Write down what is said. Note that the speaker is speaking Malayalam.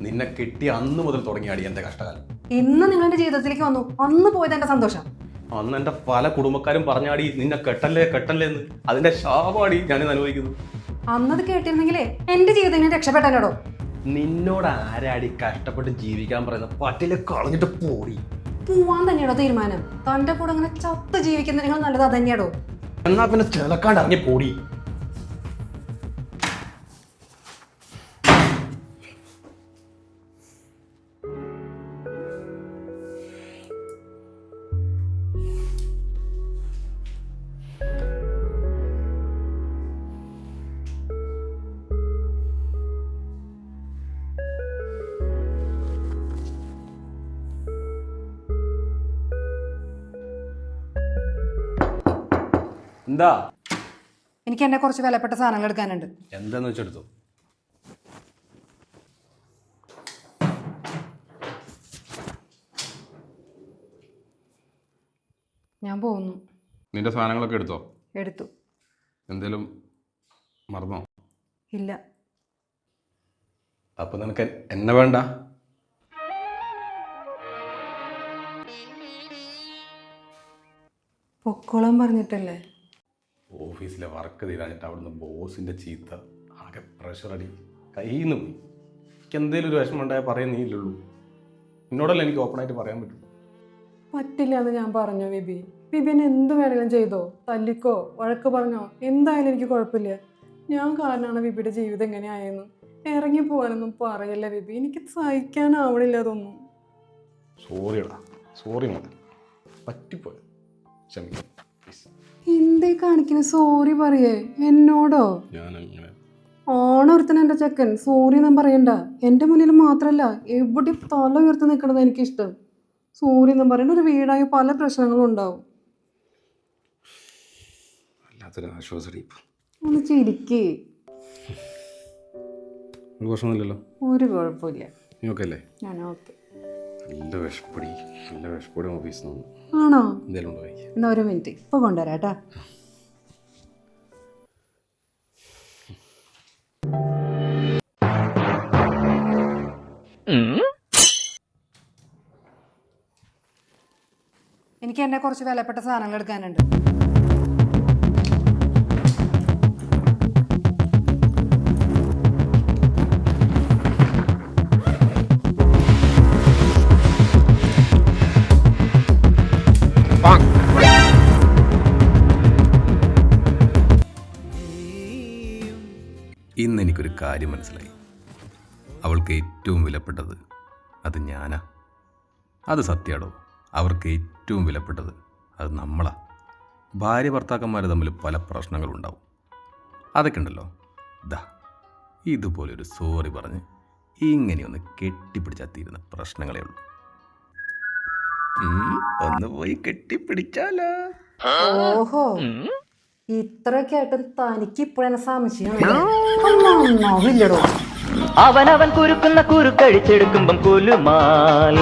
നിന്നെ കിട്ടിയ അന്ന് മുതൽ തുടങ്ങിയാടി എന്റെ കഷ്ടകാലം. ഇന്ന് നിങ്ങൾ എന്റെ ജീവിതത്തിലേക്ക് വന്നു, അന്ന് പോയത് എന്റെ സന്തോഷം. അന്ന് എന്റെ പല കുടുംബക്കാരും പറഞ്ഞാടി നിന്നെ കെട്ടല്ലേ കെട്ടല്ലേ എന്ന്. അതിന്റെ ശാപാടി ഞാനിന്ന് അനുഭവിക്കുന്നു. അന്നത് കേട്ടിരുന്നെങ്കിലേ എന്റെ ജീവിതം ഇങ്ങനെ രക്ഷപ്പെട്ടനോടോ. നിന്നോട് ആരാടി കഷ്ടപ്പെട്ട് ജീവിക്കാൻ പറയുന്നത്? പട്ടിലെ കളഞ്ഞിട്ട് പോടി. പോവാൻ തന്നെയാടോ തീരുമാനം. തന്റെ കൂടെ അങ്ങനെ ചത്ത് ജീവിക്കുന്ന നിങ്ങൾ നല്ലത് തന്നെയാടോ. എന്നാ പിന്നെ ചിലക്കാണ്ട് ഇറങ്ങി പോടി. എന്താ? എനിക്ക് എന്നെ കുറച്ച് വിലപ്പെട്ട സാധനങ്ങൾ എടുക്കാനുണ്ട്. എന്താന്ന് വെച്ചെടുത്തു. ഞാൻ പോകുന്നു. നിന്റെ സാധനങ്ങളൊക്കെ എടുത്തോ? എടുത്തു. എന്തേലും മറന്നോ? ഇല്ല. അപ്പൊ നിനക്ക് എന്നെ വേണ്ട? പൊക്കോളം പറഞ്ഞിട്ടല്ലേ. ഓഫീസിലെ വർക്ക് തീരാഞ്ഞിട്ട് അവിടുന്ന് ബോസിന്റെ ചീത്ത, ആകെ പ്രഷർ അടി, കയ്യിൽ നിന്ന് പോയി. എനിക്ക് എന്തേലും ഒരു വിഷമം ഉണ്ടായാൽ പറയാൻ നീ ഇല്ലുള്ളൂ. എന്നോടല്ലേ എനിക്ക് ഓപ്പണായിട്ട് പറയാൻ പറ്റും. പറ്റില്ല എന്ന് ഞാൻ പറഞ്ഞു. ബിബി എന്നെ എന്ത് വേണമെങ്കിലും ചെയ്തോ, തല്ലിക്കോ, വഴക്ക് പറഞ്ഞോ, എന്തായാലും എനിക്ക് കുഴപ്പമില്ല. ഞാൻ കാരണമാണ് ബിബിയുടെ ജീവിതം എങ്ങനെയായെന്ന്. ഇറങ്ങി പോകാനൊന്നും പറയല്ല ബിബി, എനിക്ക് സഹിക്കാനാവണില്ല അതൊന്നും. സോറിയടാ, സോറി മോനെ, പറ്റിപ്പോയി, ക്ഷമിക്കും. എന്തേ കാണിക്കുന്ന? സോറി പറയേ എന്നോടോ? ഞാനങ്ങനെ ഓണൊരുത്തന എൻ്റെ ചെക്കൻ സോറി ഒന്നും പറയണ്ട. എൻ്റെ മുന്നിൽ മാത്രമല്ല എവിടെ തല ഉയർത്തി നിൽക്കണത് എനിക്കിഷ്ടം. സോറി എന്നും പറയണ്ട. ഒരു വീടായി പല പ്രശ്നങ്ങളും ഉണ്ടാവും. വല്ലാത്തൊരു ആശ്വാസം. ഒന്ന് ചിരിക്കേ. ഒരു പ്രശ്നമൊന്നുമില്ലല്ലോ? ഒരു കുഴപ്പമില്ല. നീ ഓക്കെ അല്ലേ? ഞാൻ ഓക്കെ. നല്ല വിഷപ്പൊടി ഓഫീസിൽ നിന്ന്. ആണോ? എന്തേലും ഉണ്ടോ? എന്നാ ഒരു മിനിറ്റ്, ഇപ്പൊ കൊണ്ടുവരാട്ടാ. എനിക്ക് എന്നെ കുറച്ച് വിലപ്പെട്ട സാധനങ്ങൾ എടുക്കാനുണ്ട്. ഇന്ന് എനിക്കൊരു കാര്യം മനസ്സിലായി. അവൾക്ക് ഏറ്റവും വിലപ്പെട്ടത് അത് ഞാനാ. അത് സത്യാടോ. അവർക്ക് ഏറ്റവും വിലപ്പെട്ടത് അത് നമ്മളാ. ഭാര്യ ഭർത്താക്കന്മാർ തമ്മിൽ പല പ്രശ്നങ്ങളുണ്ടാവും. അതൊക്കെ ഉണ്ടല്ലോ, ഇതുപോലൊരു സോറി പറഞ്ഞ് ഇങ്ങനെയൊന്ന് കെട്ടിപ്പിടിച്ചാൽ തീരുന്ന പ്രശ്നങ്ങളേ ഉള്ളൂ. ഒന്ന് പോയി കെട്ടിപ്പിടിച്ചാലോ? ഓഹോ, ഇത്രയൊക്കെ ആയിട്ടും തനിക്ക് ഇപ്പോഴെന്നെ സംശയമാണോ? അവനവൻ കുരുക്കുന്ന കുരുക്കഴിച്ചെടുക്കുമ്പം കുലുമാൽ